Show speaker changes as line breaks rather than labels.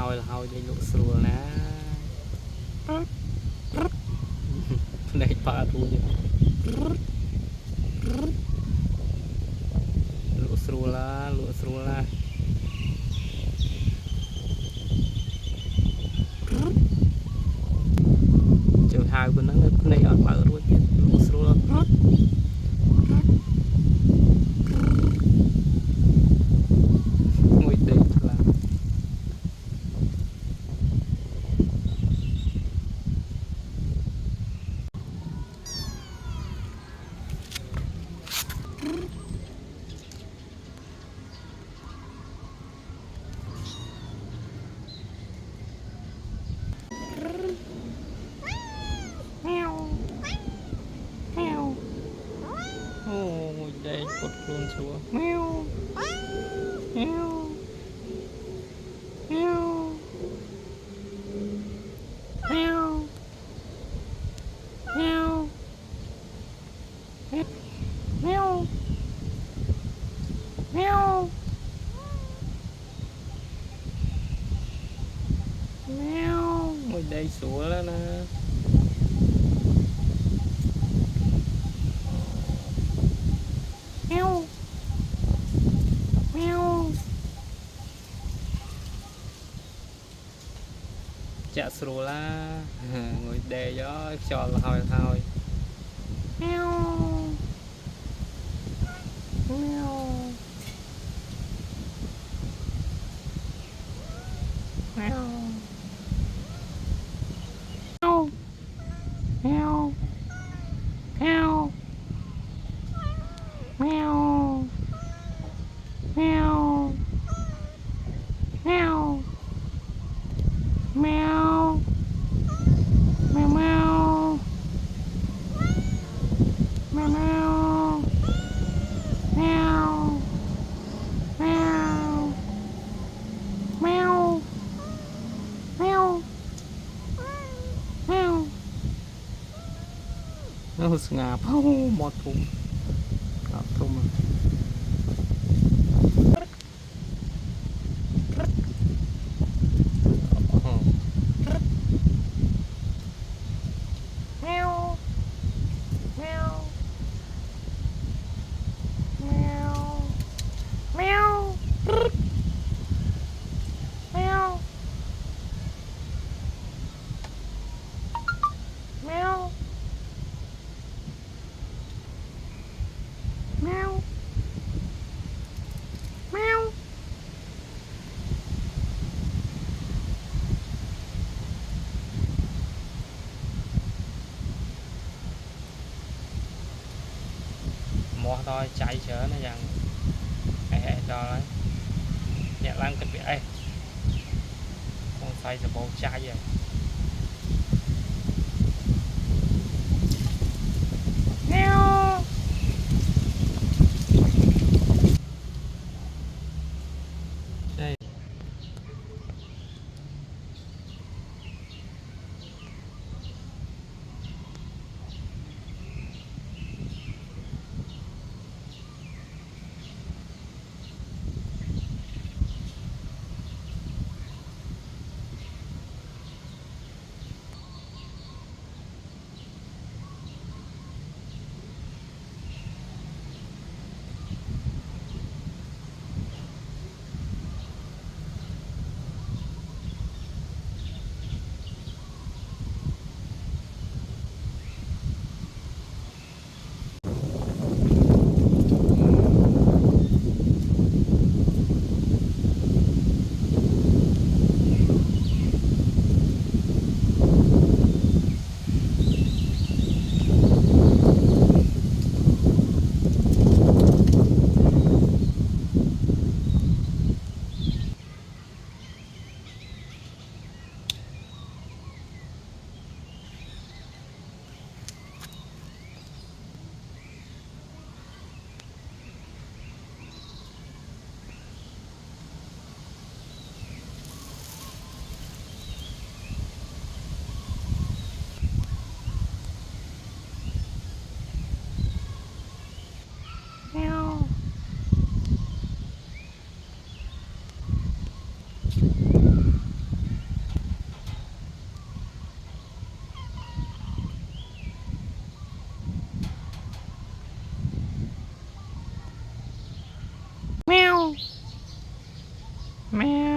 hôi đây lụa sùa ná này ba thu nhỉ lụa sùa la chiều hai bên nó này ở bờ luôn lụa sùa ngồi đây là ôi đây cột luôn xuống mèo mèo mèo mèo mèo mèo mèo mèo ngồi đây sủa đó nè mèo mèo chả sủa la ngồi đây gió cho là thôi mèo mèo mèo mèo mèo mèo mèo mèo mèo mèo mèo mèo mèo mèo mèo mèo mèo mèo nó ngạp một thùng ngạp thùng mèo mèo mèo mèo mèo mèo mèo mèo mua thôi chạy chở nó dần ai cho đấy nhẹ lăng kịch bị ai con xoay sẽ bầu chai rồi mèo đây แมว